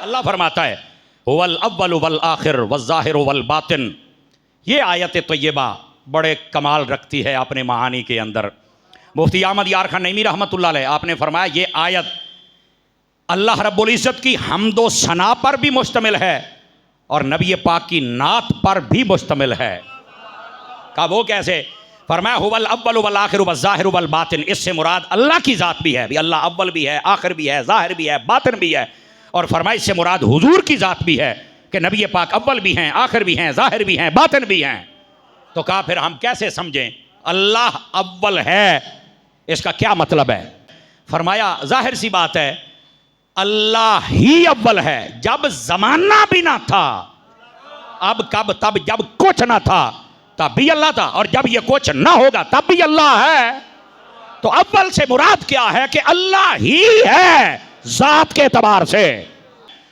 अल्लाह फरमाता है हुवल अव्वल वल आखिर वज़्ज़ाहिर वल बातिन। ये आयत तय्यबा बड़े कमाल रखती है अपने महानी के अंदर। मुफ्ती अहमद यार खान नईमी रहमतुल्लाह अलैह आपने फरमाया ये आयत अल्लाह रब्बुल इज़्ज़त की हम्दो सना पर भी मुश्तमिल है और नबी पाक की नात पर भी मुश्तमिल है। का वो कैसे? फरमाया हुवल अव्वल वल आखिर वज़्ज़ाहिर वल बातिन। इससे मुराद अल्लाह की ज़ात भी है, अल्लाह अव्वल भी है, आखिर भी है, ज़ाहिर भी है, बातिन भी है। और फरमाया इससे मुराद हुजूर की ज़ात भी है कि नबी पाक अव्वल भी हैं, आखिर भी हैं, ज़ाहिर भी हैं, बातिन भी हैं। तो कहा फिर हम कैसे समझें अल्लाह अव्वल है, इसका क्या मतलब है? फरमाया जाहिर सी बात है अल्लाह ही अव्वल है। जब जमाना भी ना था, अब कब तब जब कुछ ना था तब भी अल्लाह था, और जब ये कुछ ना होगा तब भी अल्लाह है। तो अव्वल से मुराद क्या है कि अल्लाह ही है जात के एतबार से।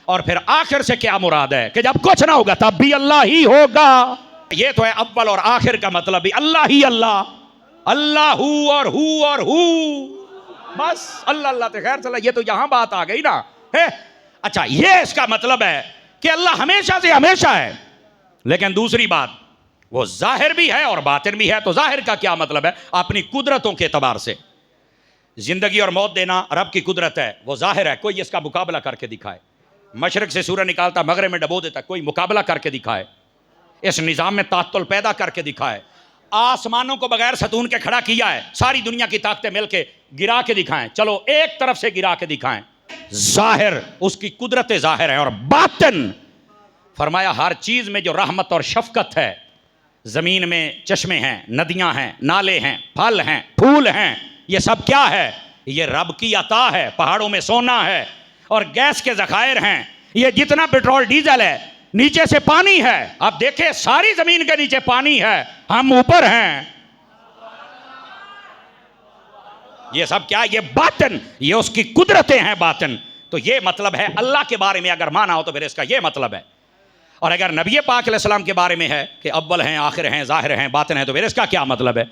और फिर आखिर से क्या मुराद है कि जब कुछ ना होगा तब भी अल्लाह ही होगा। ये तो है अव्वल और आखिर का मतलब भी अल्लाह ही अल्लाह, अल्लाह हु और हु, बस अल्लाह अल्लाह। तो खैर चला, ये तो यहां बात आ गई ना है। अच्छा, ये इसका मतलब है कि अल्लाह हमेशा से हमेशा है। लेकिन दूसरी बात, वो जाहिर भी है और बातिन भी है। तो जाहिर का क्या मतलब है? अपनी कुदरतों के एतबार से जिंदगी और मौत देना रब की कुदरत है, वो जाहिर है। कोई इसका मुकाबला करके दिखाए। मशरक से सूरज निकालता मगरिब में डबो देता, कोई मुकाबला करके दिखाए। इस निज़ाम में तातुल पैदा करके दिखाए। आसमानों को बगैर सतून के खड़ा किया है, सारी दुनिया की ताकतें मिलके गिरा के दिखाएं। चलो एक तरफ से गिरा के दिखाएं। जाहिर उसकी कुदरत जाहिर है, और बातिन फरमाया हर चीज में जो रहमत और शफकत है। जमीन में चश्मे हैं, नदियां हैं, नाले हैं, फल हैं, फूल हैं, ये सब क्या है? ये रब की अता है। पहाड़ों में सोना है और गैस के ज़खायर हैं। ये जितना पेट्रोल डीजल है, नीचे से पानी है। आप देखें सारी जमीन के नीचे पानी है, हम ऊपर हैं। ये सब क्या? ये बातिन, ये उसकी कुदरतें हैं बातिन। तो ये मतलब है अल्लाह के बारे में अगर माना हो तो फिर इसका ये मतलब है। और अगर नबी पाक अलैहिस्सलाम के बारे में है कि अव्वल हैं, आखिर हैं, ज़ाहिर हैं, बातिन हैं, तो फिर इसका क्या मतलब है?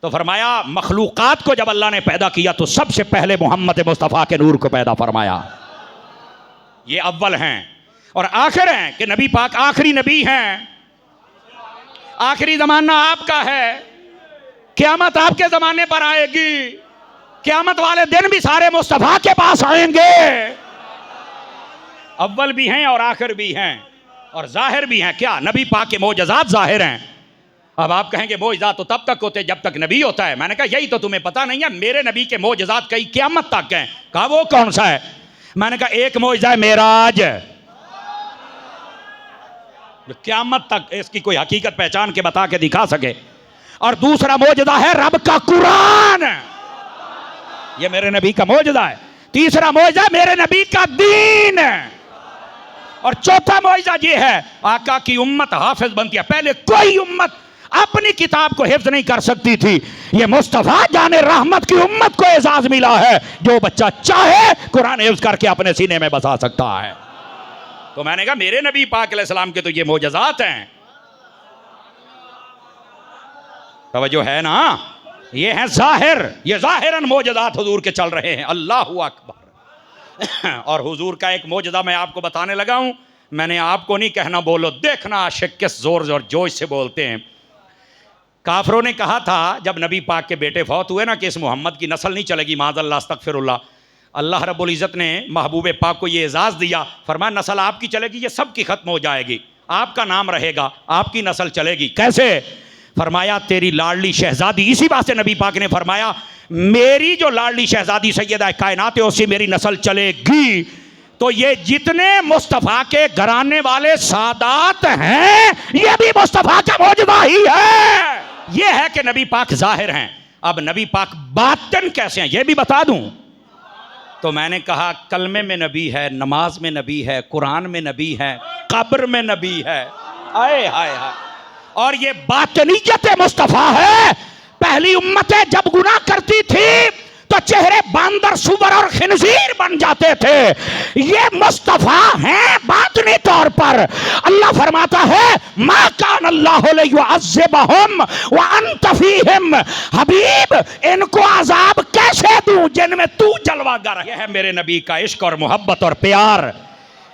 तो फरमाया मखलूक़ात को जब अल्लाह ने पैदा किया तो सबसे पहले मोहम्मद मुस्तफ़ा के नूर को पैदा फरमाया। ये अव्वल हैं और आखिर हैं कि नबी पाक आखिरी नबी हैं। आखिरी ज़माना आपका है, क़यामत आपके ज़माने पर आएगी। क़यामत वाले दिन भी सारे मुस्तफ़ा के पास आएंगे। अव्वल भी हैं और आखिर भी हैं और ज़ाहिर भी हैं। क्या? नबी पाक के मोजज़ात ज़ाहिर हैं। अब आप कहेंगे मोजज़ात तो तब तक होते जब तक नबी होता है। मैंने कहा यही तो तुम्हें पता नहीं है, मेरे नबी के मोजज़ात कई क़यामत तक हैं। कहा वो कौन सा है? मैंने कहा एक मोजज़ा है मेराज, क़यामत तक इसकी कोई हकीकत पहचान के बता के दिखा सके। और दूसरा मोजज़ा है रब का कुरान, ये मेरे नबी का मोजज़ा है। तीसरा मोजज़ा मेरे नबी का दीन, और चौथा मोजज़ा ये है आका की उम्मत हाफिज बनती है। पहले कोई उम्मत अपनी किताब को हिफ्ज नहीं कर सकती थी, ये मुस्तफ़ा जाने रहमत की उम्मत को एजाज मिला है। जो बच्चा चाहे कुरान हिफ्ज करके अपने सीने में बसा सकता है। तो मैंने कहा मेरे नबी पाक अलैहिस्सलाम के तो ये मोजज़ात हैं। तवज्जो है ना? ये है जाहिर, ये जाहिरन मोजज़ात हुजूर के चल रहे हैं। अल्लाहु अकबर। और हुजूर का एक मोजज़ा मैं आपको बताने लगा हूं। मैंने आपको नहीं कहना बोलो, देखना आशिक किस जोर और जोश से बोलते हैं। काफरों ने कहा था जब नबी पाक के बेटे फौत हुए ना कि इस मोहम्मद की नस्ल नहीं चलेगी, माज़अल्लाह अस्तग़फिरुल्लाह। अल्लाह रब्बुल इज़्ज़त ने महबूब पाक को ये एजाज़ दिया, फरमाया नस्ल आपकी चलेगी, ये सब की ख़त्म हो जाएगी, आपका नाम रहेगा, आपकी नस्ल चलेगी। कैसे? फरमाया तेरी लाडली शहजादी। इसी बात से नबी पाक ने फरमाया मेरी जो लाडली शहजादी सैयदा कायनात है उससे मेरी नस्ल चलेगी। तो ये जितने मुस्तफ़ा के घराने वाले सादात हैं ये भी मुस्तफ़ा का मौजूदा ही है। ये है कि नबी पाक जाहिर हैं। अब नबी पाक बातिन कैसे हैं ये भी बता दूं। तो मैंने कहा कलमे में नबी है, नमाज में नबी है, कुरान में नबी है, कब्र में नबी है। आए हाय हाय। और ये बातिनियत मुस्तफ़ा है। पहली उम्मतें जब गुनाह करती थी तो चेहरे बांदर, सुवर और खिंजीर बन जाते थे। ये मुस्तफ़ा हैं बातिनी तौर पर। अल्लाह फरमाता है मा कान अल्लाहु लियुअज़्ज़िबहुम व अंत फ़ीहिम। हबीब इनको अज़ाब कैसे दूं जिनमें तू जलवागर है। यह है मेरे नबी का इश्क और मोहब्बत और प्यार।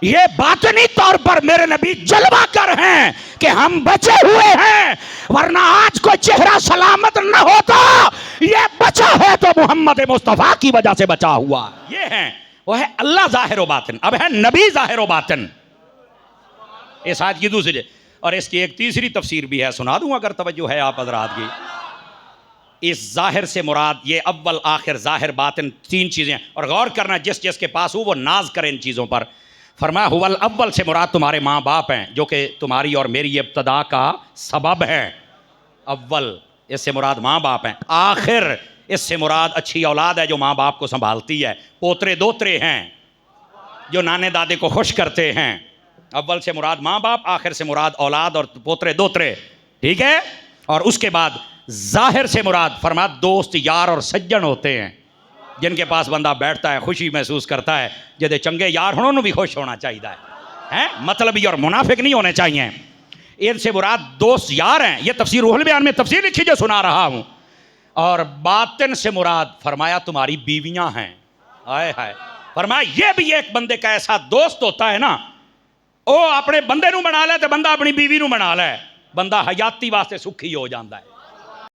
ये बातनी तौर पर मेरे नबी जलवा कर हैं कि हम बचे हुए हैं, वरना आज कोई चेहरा सलामत न होता। ये बचा है तो मोहम्मद मुस्तफा की वजह से बचा हुआ। ये है, वो है अल्लाह जाहिर व बातिन, अब है नबी जाहिर व बातिन। इस आयत की दूसरी और इसकी एक तीसरी तफसीर भी है, सुना दूं अगर तवज्जो है आप हज़रात की। इस जाहिर से मुराद ये अव्वल आखिर जाहिर बातिन तीन चीज़ें, और गौर करना जिस जिसके पास हो वो नाज करे इन चीज़ों पर। फरमाया हुवल अव्वल से मुराद तुम्हारे माँ बाप हैं जो कि तुम्हारी और मेरी इब्तदा का सबब है। अव्वल इससे मुराद माँ बाप हैं। आखिर इससे मुराद अच्छी औलाद है जो माँ बाप को संभालती है। पोतरे दोतरे हैं जो नाने दादे को खुश करते हैं। अव्वल से मुराद माँ बाप, आखिर से मुराद औलाद और पोतरे दोतरे, ठीक है। और उसके बाद जाहिर से मुराद फरमा दोस्त यार और सज्जन होते हैं जिनके पास बंदा बैठता है खुशी महसूस करता है। जदे चंगे यार उन्होंने भी खुश होना चाहिए है, मतलब और मुनाफिक नहीं होने चाहिए। इनसे मुराद दोस्त यार हैं। ये तफसीर रूहुल बयान में तफसीर लिखी जो सुना रहा हूँ। और बातिन से मुराद फरमाया तुम्हारी बीवियाँ हैं। आए हाय, फरमाया ये भी एक बंदे का ऐसा दोस्त होता है ना, वो अपने बंदे नू बना ले तो बंदा अपनी बीवी नू बना ले, बंदा हयाती वास्ते सुखी हो जाता है।